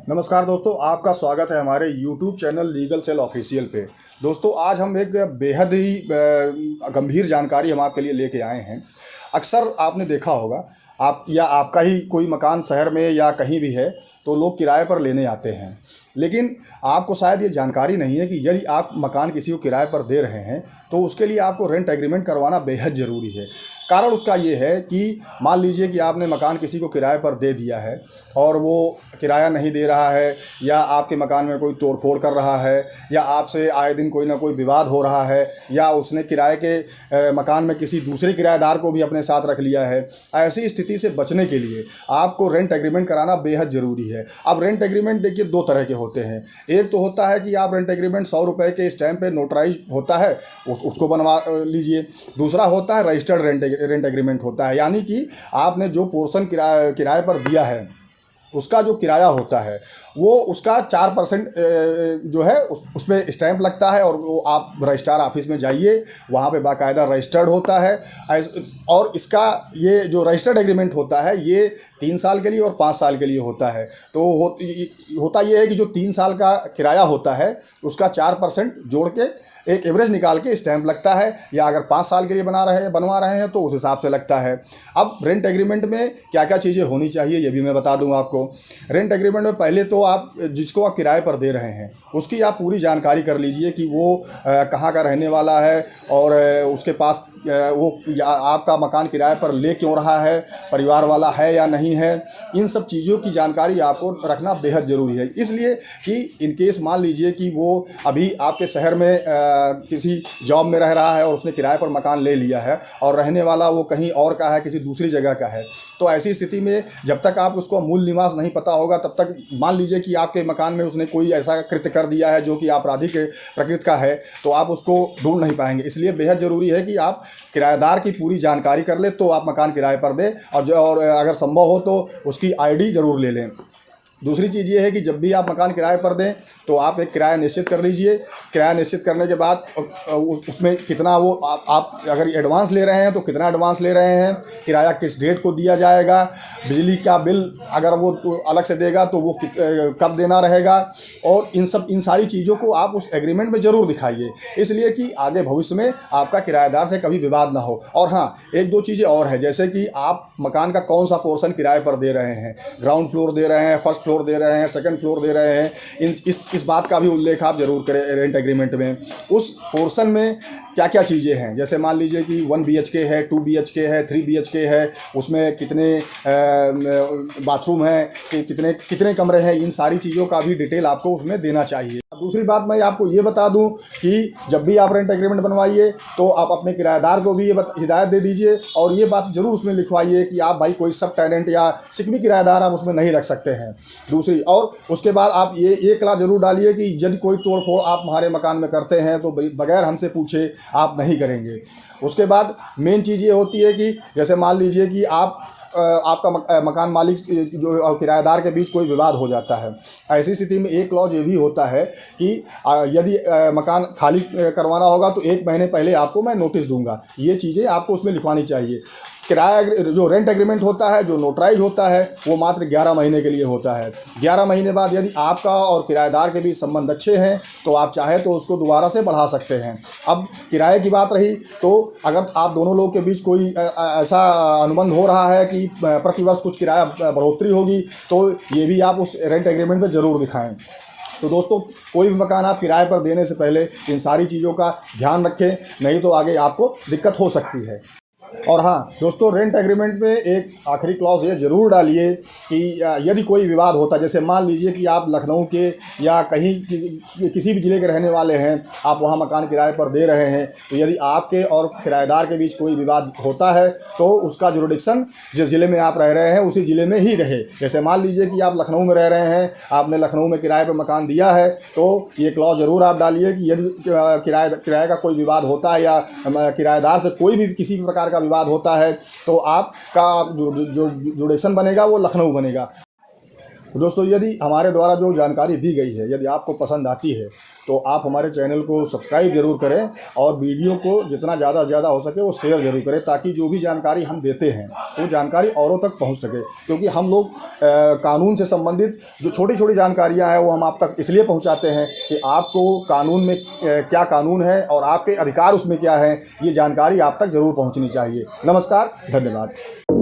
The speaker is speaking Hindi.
नमस्कार दोस्तों, आपका स्वागत है हमारे YouTube channel legal cell official पे। दोस्तों, आज हम एक बेहद ही गंभीर जानकारी हम आपके लिए लेके आए हैं। अक्सर आपने देखा होगा, आप या आपका ही कोई मकान शहर में या कहीं भी है तो लोग किराए पर लेने आते हैं। लेकिन आपको शायद ये जानकारी नहीं है कि यदि आप मकान किसी को किराए पर दे रहे हैं तो उसके लिए आपको रेंट एग्रीमेंट करवाना बेहद ज़रूरी है। कारण उसका ये है कि मान लीजिए कि आपने मकान किसी को किराए पर दे दिया है और वो किराया नहीं दे रहा है, या आपके मकान में कोई तोड़फोड़ कर रहा है, या आपसे आए दिन कोई ना कोई विवाद हो रहा है, या उसने किराए के मकान में किसी दूसरे किराएदार को भी अपने साथ रख लिया है। ऐसी स्थिति से बचने के लिए आपको रेंट एग्रीमेंट कराना बेहद ज़रूरी है। अब रेंट एग्रीमेंट देखिए दो तरह के होते हैं। एक तो होता है कि आप रेंट एग्रीमेंट 100 रुपये के स्टैम्प पे नोटराइज होता है, उसको बनवा लीजिए। दूसरा होता है रजिस्टर्ड रेंट एग्रीमेंट होता है, यानी कि आपने जो पोर्शन किराए पर दिया है उसका जो किराया होता है वो उसका 4% जो है उसमें स्टैंप लगता है, और वो आप रजिस्ट्रार ऑफिस में जाइए, वहाँ पे बाकायदा रजिस्टर्ड होता है। और इसका ये जो रजिस्टर्ड एग्रीमेंट होता है ये 3 साल के लिए और 5 साल के लिए होता है। तो होता ये है कि जो 3 साल का किराया होता है उसका 4% जोड़ के एक एवरेज निकाल के स्टैंप लगता है, या अगर 5 साल के लिए बनवा रहे हैं तो उस हिसाब से लगता है। अब रेंट एग्रीमेंट में क्या क्या चीज़ें होनी चाहिए ये भी मैं बता दूं आपको। रेंट एग्रीमेंट में पहले तो आप जिसको आप किराए पर दे रहे हैं उसकी आप पूरी जानकारी कर लीजिए कि वो कहाँ का रहने वाला है, और उसके पास वो आपका मकान किराए पर ले क्यों रहा है, परिवार वाला है या नहीं है। इन सब चीज़ों की जानकारी आपको रखना बेहद ज़रूरी है, इसलिए कि इनकेस मान लीजिए कि वो अभी आपके शहर में किसी जॉब में रह रहा है और उसने किराए पर मकान ले लिया है और रहने वाला वो कहीं और का है, किसी दूसरी जगह का है। तो ऐसी स्थिति में जब तक आप उसको मूल निवास नहीं पता होगा तब तक मान लीजिए कि आपके मकान में उसने कोई ऐसा कृत्य कर दिया है जो कि आपराधिक प्रकृति का है, तो आप उसको ढूंढ नहीं पाएंगे। इसलिए बेहद ज़रूरी है कि आप किराएदार की पूरी जानकारी कर ले तो आप मकान किराए पर दें, और अगर संभव हो तो उसकी आईडी ज़रूर ले लें। दूसरी चीज़ ये है कि जब भी आप मकान किराए पर दें तो आप एक किराया निश्चित कर लीजिए। किराया निश्चित करने के बाद उसमें कितना वो आप अगर एडवांस ले रहे हैं तो कितना एडवांस ले रहे हैं, किराया किस डेट को दिया जाएगा, बिजली का बिल अगर वो अलग से देगा तो वो कब देना रहेगा, और इन सारी चीज़ों को आप उस एग्रीमेंट में ज़रूर दिखाइए, इसलिए कि आगे भविष्य में आपका किराएदार से कभी विवाद ना हो। और हाँ, एक दो चीज़ें और है, जैसे कि आप मकान का कौन सा पोर्शन किराए पर दे रहे हैं, ग्राउंड फ्लोर दे रहे हैं, फर्स्ट फ्लोर दे रहे हैं, सेकंड फ्लोर दे रहे हैं, इस बात का भी उल्लेख आप जरूर करें रेंट एग्रीमेंट में। उस पोर्शन में क्या क्या चीज़ें हैं, जैसे मान लीजिए कि 1 BHK है, 2 BHK है, 3 BHK है, उसमें कितने बाथरूम हैं, कितने कमरे हैं, इन सारी चीज़ों का भी डिटेल आपको उसमें देना चाहिए। दूसरी बात मैं आपको ये बता दूं कि जब भी आप रेंट एग्रीमेंट बनवाइए तो आप अपने किराएदार को भी ये हिदायत दे दीजिए, और ये बात ज़रूर उसमें लिखवाइए कि आप भाई कोई सब टेनेंट या शिकवी किराएदार आप उसमें नहीं रख सकते हैं। दूसरी, और उसके बाद आप ये क्लॉज ज़रूर डालिए कि यदि कोई तोड़ फोड़ आप हमारे मकान में करते हैं तो बगैर हमसे पूछे आप नहीं करेंगे। उसके बाद मेन चीज़ ये होती है कि जैसे मान लीजिए कि आपका मकान मालिक जो और किराएदार के बीच कोई विवाद हो जाता है, ऐसी स्थिति में एक क्लॉज ये भी होता है कि यदि मकान खाली करवाना होगा तो 1 महीने पहले आपको मैं नोटिस दूंगा। ये चीज़ें आपको उसमें लिखवानी चाहिए। किराया जो रेंट एग्रीमेंट होता है, जो नोटराइज होता है, वो मात्र 11 महीने के लिए होता है। 11 महीने बाद यदि आपका और किराएदार के बीच संबंध अच्छे हैं तो आप चाहे तो उसको दोबारा से बढ़ा सकते हैं। अब किराए की बात रही तो अगर आप दोनों लोग के बीच कोई ऐसा अनुबंध हो रहा है कि प्रतिवर्ष कुछ किराया बढ़ोतरी होगी तो ये भी आप उस रेंट एग्रीमेंट में ज़रूर दिखाएँ। तो दोस्तों, कोई भी मकान आप किराए पर देने से पहले इन सारी चीज़ों का ध्यान रखें, नहीं तो आगे आपको दिक्कत हो सकती है। और हाँ दोस्तों, रेंट एग्रीमेंट में एक आखिरी क्लॉज ये ज़रूर डालिए कि यदि कोई विवाद होता है, जैसे मान लीजिए कि आप लखनऊ के या कहीं किसी भी ज़िले के रहने वाले हैं, आप वहाँ मकान किराए पर दे रहे हैं, तो यदि आपके और किराएदार के बीच कोई विवाद होता है तो उसका जुरिडिक्शन जिस ज़िले में आप रह रहे हैं उसी ज़िले में ही रहे। जैसे मान लीजिए कि आप लखनऊ में रह रहे हैं, आपने लखनऊ में किराए पर मकान दिया है, तो ये क्लॉज ज़रूर आप डालिए कि यदि किराए का कोई विवाद होता है या किराएदार से कोई भी किसी भी प्रकार का विवाद होता है तो आपका जो जुडिक्शन बनेगा वो लखनऊ बनेगा। दोस्तों, यदि हमारे द्वारा जो जानकारी दी गई है यदि आपको पसंद आती है तो आप हमारे चैनल को सब्सक्राइब ज़रूर करें और वीडियो को जितना ज़्यादा से ज़्यादा हो सके वो शेयर ज़रूर करें, ताकि जो भी जानकारी हम देते हैं वो जानकारी औरों तक पहुंच सके। क्योंकि हम लोग कानून से संबंधित जो छोटी छोटी जानकारियां हैं वो हम आप तक इसलिए पहुंचाते हैं कि आपको कानून में क्या कानून है और आपके अधिकार उसमें क्या है, ये जानकारी आप तक ज़रूर पहुंचनी चाहिए। नमस्कार, धन्यवाद।